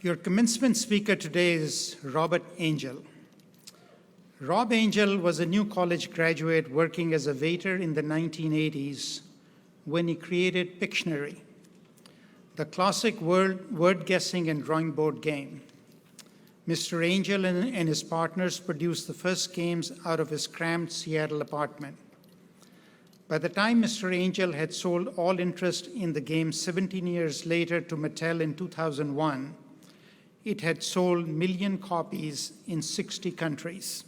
Your commencement speaker today is Robert Angel. Rob Angel was a new college graduate working as a waiter in the 1980s when he created Pictionary, the classic word guessing and drawing board game. Mr. Angel and his partners produced the first games out of his cramped Seattle apartment. By the time Mr. Angel had sold all interest in the game 17 years later to Mattel in 2001, it had sold 1 million copies in 60 countries.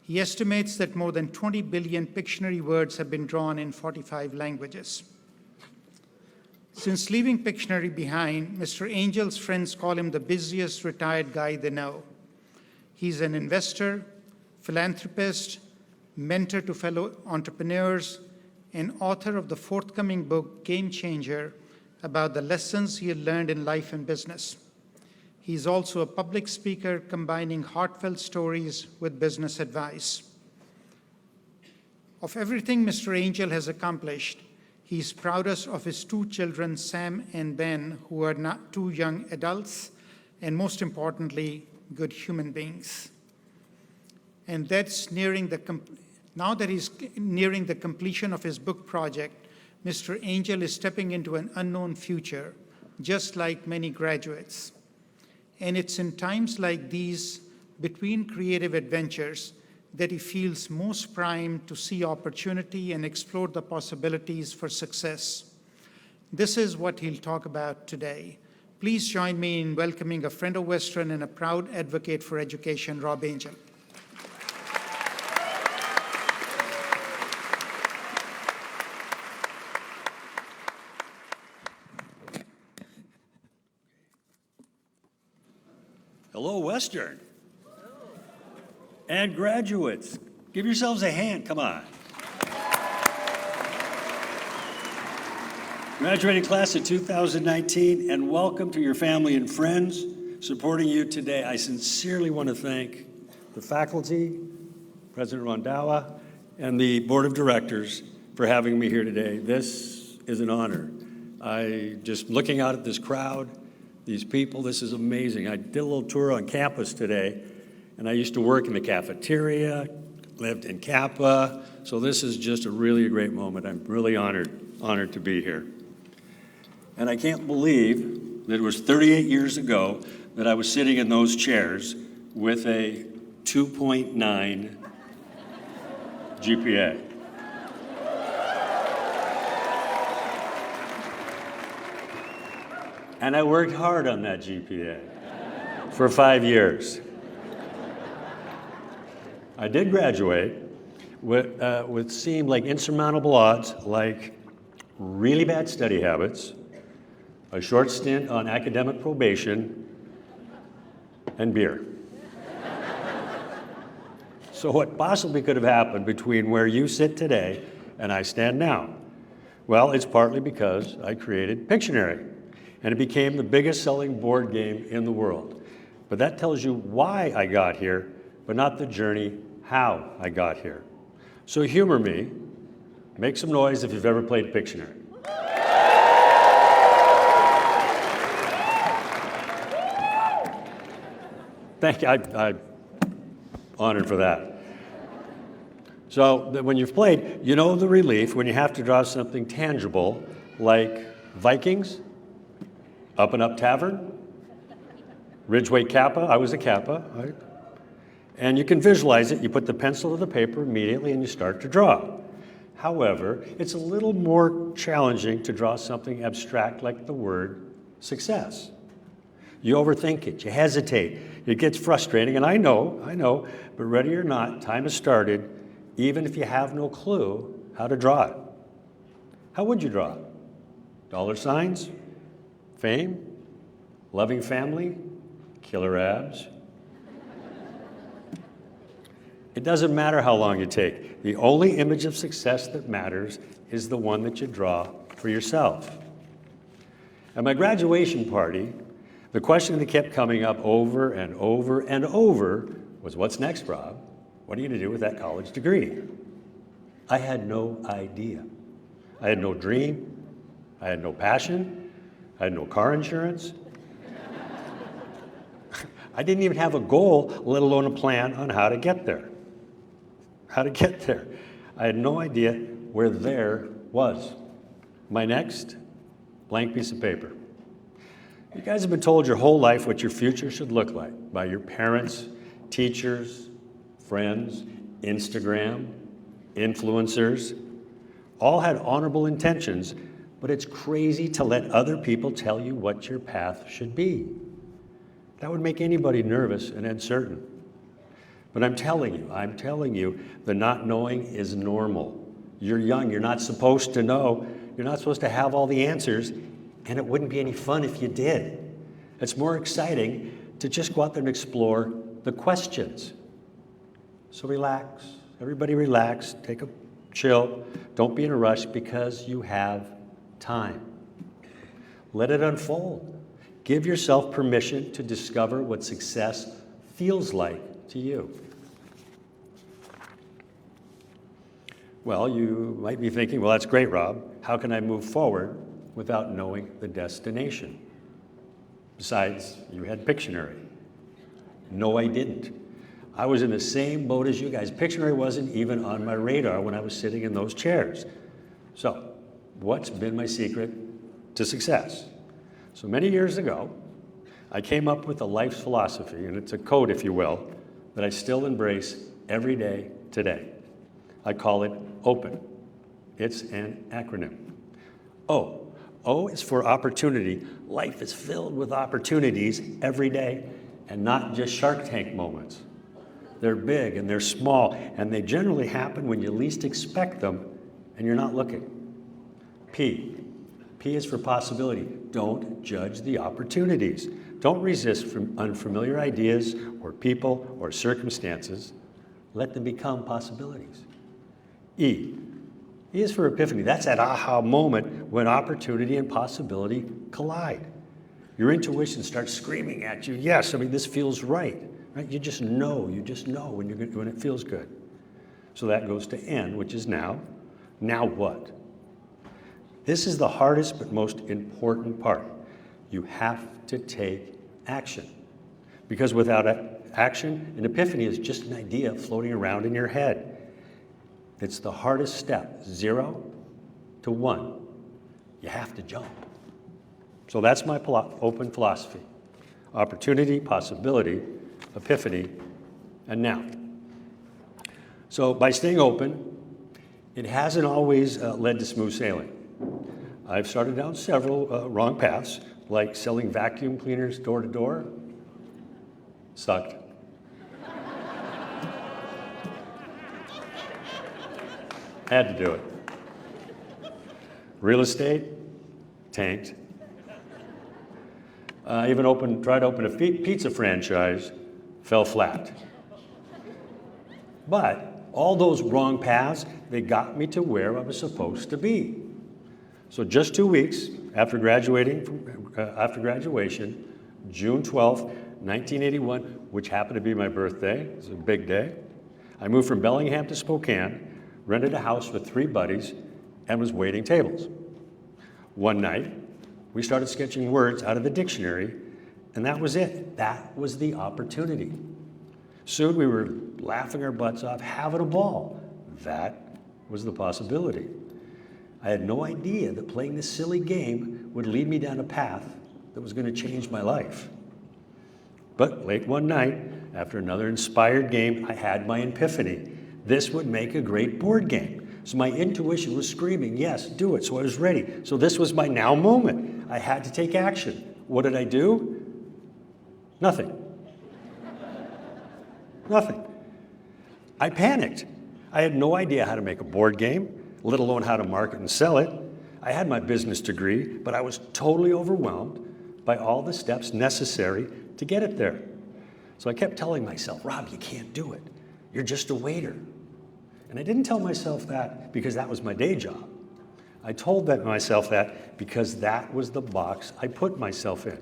He estimates that more than 20 billion Pictionary words have been drawn in 45 languages. Since leaving Pictionary behind, Mr. Angel's friends call him the busiest retired guy they know. He's an investor, philanthropist, mentor to fellow entrepreneurs, and author of the forthcoming book, Game Changer, about the lessons he had learned in life and business. He's also a public speaker combining heartfelt stories with business advice. Of everything Mr. Angel has accomplished, he's proudest of his 2 children, Sam and Ben, who are not 2 young adults, and most importantly, good human beings. And that's now that he's nearing the completion of his book project, Mr. Angel is stepping into an unknown future, just like many graduates. And it's in times like these, between creative adventures, that he feels most primed to see opportunity and explore the possibilities for success. This is what he'll talk about today. Please join me in welcoming a friend of Western and a proud advocate for education, Rob Angel. Hello, Western. And graduates, give yourselves a hand, come on. Graduating class of 2019, and welcome to your family and friends supporting you today. I sincerely want to thank the faculty, President Rondawa, and the board of directors for having me here today. This is an honor. Just looking out at this crowd, these people, this is amazing. I did a little tour on campus today, and I used to work in the cafeteria, lived in Kappa, so this is just a really great moment. I'm really honored to be here. And I can't believe that it was 38 years ago that I was sitting in those chairs with a 2.9 GPA. And I worked hard on that GPA for 5 years. I did graduate with seemed like insurmountable odds, like really bad study habits, a short stint on academic probation, and beer. So what possibly could have happened between where you sit today and I stand now? Well, it's partly because I created Pictionary, and it became the biggest selling board game in the world. But that tells you why I got here, but not the journey, how I got here. So humor me, make some noise if you've ever played Pictionary. Thank you, I'm honored for that. So when you've played, you know the relief when you have to draw something tangible, like Vikings, Up and Up Tavern, Ridgeway Kappa, I was a Kappa, right? And you can visualize it, you put the pencil to the paper immediately and you start to draw. However, it's a little more challenging to draw something abstract like the word success. You overthink it, you hesitate, it gets frustrating, and I know, but ready or not, time has started, even if you have no clue how to draw it. How would you draw it? Dollar signs? Fame? Loving family? Killer abs? It doesn't matter how long you take. The only image of success that matters is the one that you draw for yourself. At my graduation party, the question that kept coming up over and over and over was, what's next, Rob? What are you going to do with that college degree? I had no idea. I had no dream. I had no passion. I had no car insurance. I didn't even have a goal, let alone a plan on how to get there. How to get there. I had no idea where there was. My next, blank piece of paper. You guys have been told your whole life what your future should look like by your parents, teachers, friends, Instagram, influencers. All had honorable intentions, but it's crazy to let other people tell you what your path should be. That would make anybody nervous and uncertain. But I'm telling you, the not knowing is normal. You're young, you're not supposed to know, you're not supposed to have all the answers, and it wouldn't be any fun if you did. It's more exciting to just go out there and explore the questions. So relax, everybody relax, take a chill, don't be in a rush because you have time. Let it unfold. Give yourself permission to discover what success feels like to you. Well, you might be thinking, well, that's great, Rob. How can I move forward without knowing the destination? Besides, you had Pictionary. No, I didn't. I was in the same boat as you guys. Pictionary wasn't even on my radar when I was sitting in those chairs. So, what's been my secret to success? So many years ago, I came up with a life's philosophy, and it's a code, if you will, that I still embrace every day today. I call it OPEN. It's an acronym. O. O is for opportunity. Life is filled with opportunities every day, and not just Shark Tank moments. They're big and they're small, and they generally happen when you least expect them and you're not looking. P. P is for possibility. Don't judge the opportunities. Don't resist from unfamiliar ideas or people or circumstances. Let them become possibilities. E. E is for epiphany. That's that aha moment when opportunity and possibility collide. Your intuition starts screaming at you, yes, this feels right. Right? You just know when it feels good. So that goes to N, which is now. Now what? This is the hardest but most important part. You have to take action. Because without action, an epiphany is just an idea floating around in your head. It's the hardest step, 0 to 1. You have to jump. So that's my open philosophy. Opportunity, possibility, epiphany, and now. So by staying open, it hasn't always led to smooth sailing. I've started down several wrong paths, like selling vacuum cleaners door to door. Sucked. Had to do it. Real estate, tanked. I even tried to open a pizza franchise, fell flat. But all those wrong paths, they got me to where I was supposed to be. So just 2 weeks after graduation, June 12th, 1981, which happened to be my birthday, it was a big day, I moved from Bellingham to Spokane, rented a house with 3 buddies, and was waiting tables. One night, we started sketching words out of the dictionary, and that was it. That was the opportunity. Soon we were laughing our butts off, having a ball. That was the possibility. I had no idea that playing this silly game would lead me down a path that was going to change my life. But late one night, after another inspired game, I had my epiphany. This would make a great board game. So my intuition was screaming, yes, do it. So I was ready. So this was my now moment. I had to take action. What did I do? Nothing. Nothing. I panicked. I had no idea how to make a board game, let alone how to market and sell it. I had my business degree, but I was totally overwhelmed by all the steps necessary to get it there. So I kept telling myself, Rob, you can't do it. You're just a waiter. And I didn't tell myself that because that was my day job. I told myself that because that was the box I put myself in.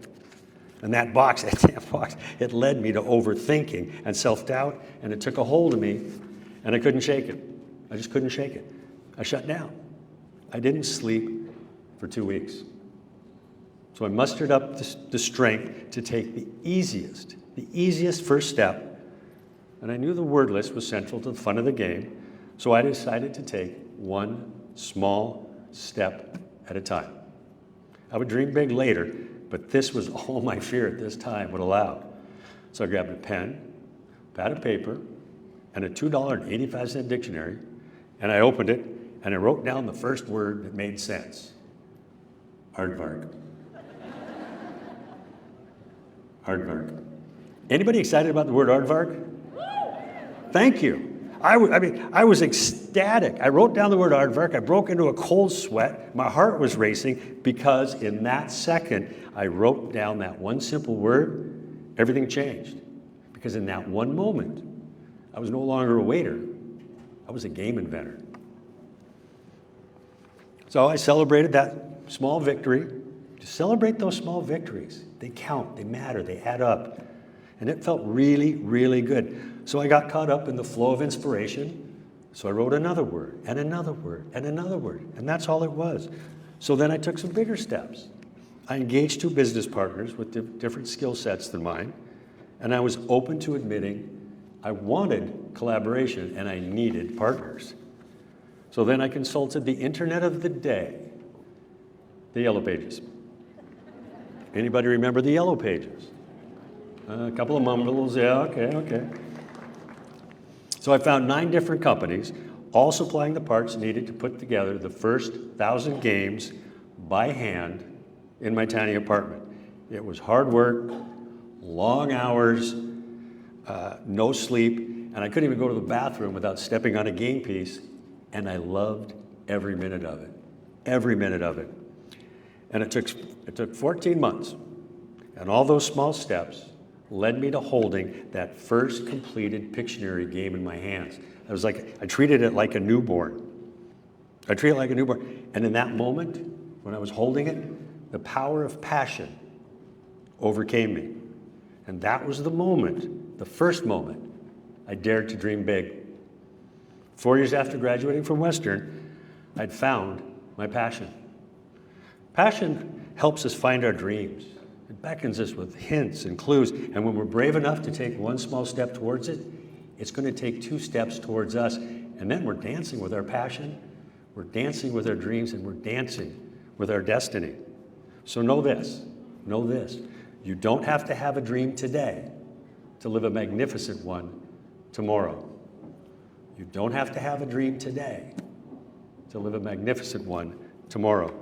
And that damn box, it led me to overthinking and self-doubt, and it took a hold of me, and I couldn't shake it. I just couldn't shake it. I shut down. I didn't sleep for 2 weeks. So I mustered up the strength to take the easiest the easiest first step, and I knew the word list was central to the fun of the game, so I decided to take one small step at a time. I would dream big later, but this was all my fear at this time would allow. So I grabbed a pen, pad of paper, and a $2.85 dictionary, and I opened it, and I wrote down the first word that made sense. Aardvark. Aardvark. Anybody excited about the word aardvark? Thank you. I was ecstatic. I wrote down the word aardvark. I broke into a cold sweat. My heart was racing because in that second, I wrote down that one simple word, everything changed. Because in that one moment, I was no longer a waiter. I was a game inventor. So I celebrated that small victory. To celebrate those small victories. They count, they matter, they add up. And it felt really, really good. So I got caught up in the flow of inspiration. So I wrote another word, and another word, and another word. And that's all it was. So then I took some bigger steps. I engaged 2 business partners with different skill sets than mine. And I was open to admitting I wanted collaboration and I needed partners. So then I consulted the internet of the day, the Yellow Pages. Anybody remember the Yellow Pages? A couple of mumbles, yeah, okay. So I found 9 different companies, all supplying the parts needed to put together the first 1,000 games by hand in my tiny apartment. It was hard work, long hours, no sleep, and I couldn't even go to the bathroom without stepping on a game piece, and I loved every minute of it, every minute of it. And it took 14 months, and all those small steps led me to holding that first completed Pictionary game in my hands. I treated it like a newborn. I treated it like a newborn. And in that moment, when I was holding it, the power of passion overcame me. And that was the moment, the first moment, I dared to dream big. 4 years after graduating from Western, I'd found my passion. Passion helps us find our dreams. It beckons us with hints and clues, and when we're brave enough to take one small step towards it, it's going to take 2 steps towards us, and then we're dancing with our passion, we're dancing with our dreams, and we're dancing with our destiny. So know this, you don't have to have a dream today to live a magnificent one tomorrow. You don't have to have a dream today to live a magnificent one tomorrow.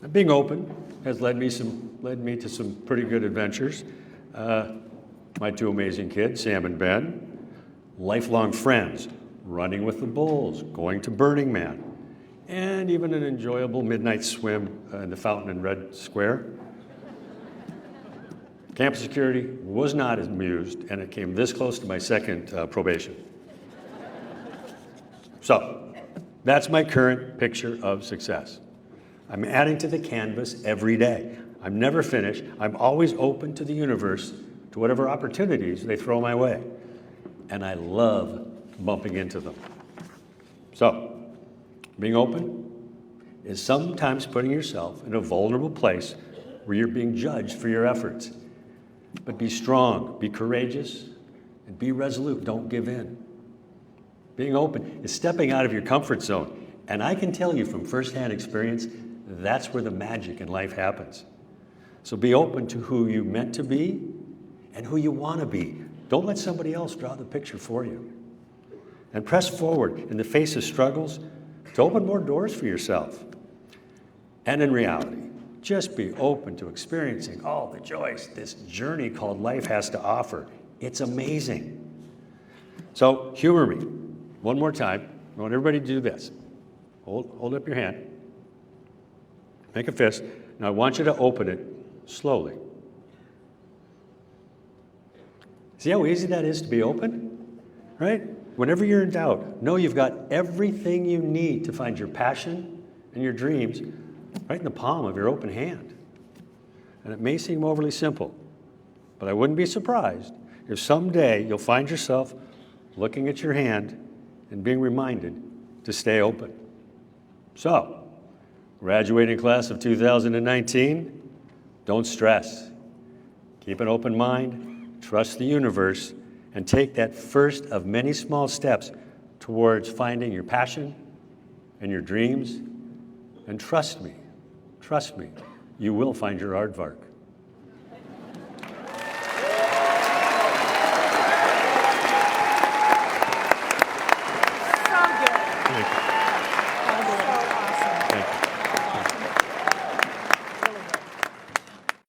And being open has led me to some pretty good adventures. My 2 amazing kids, Sam and Ben, lifelong friends, running with the Bulls, going to Burning Man, and even an enjoyable midnight swim in the fountain in Red Square. Campus security was not amused, and it came this close to my second probation. So, that's my current picture of success. I'm adding to the canvas every day. I'm never finished. I'm always open to the universe, to whatever opportunities they throw my way. And I love bumping into them. So, being open is sometimes putting yourself in a vulnerable place where you're being judged for your efforts. But be strong, be courageous, and be resolute. Don't give in. Being open is stepping out of your comfort zone. And I can tell you from firsthand experience, that's where the magic in life happens. So be open to who you meant to be and who you want to be. Don't let somebody else draw the picture for you. And press forward in the face of struggles to open more doors for yourself. And in reality, just be open to experiencing all the joys this journey called life has to offer. It's amazing. So humor me. One more time. I want everybody to do this. Hold up your hand. Make a fist. Now I want you to open it slowly. See how easy that is to be open? Right? Whenever you're in doubt, know you've got everything you need to find your passion and your dreams right in the palm of your open hand. And it may seem overly simple, but I wouldn't be surprised if someday you'll find yourself looking at your hand and being reminded to stay open. So, graduating class of 2019, don't stress. Keep an open mind, trust the universe, and take that first of many small steps towards finding your passion and your dreams. And trust me, you will find your aardvark.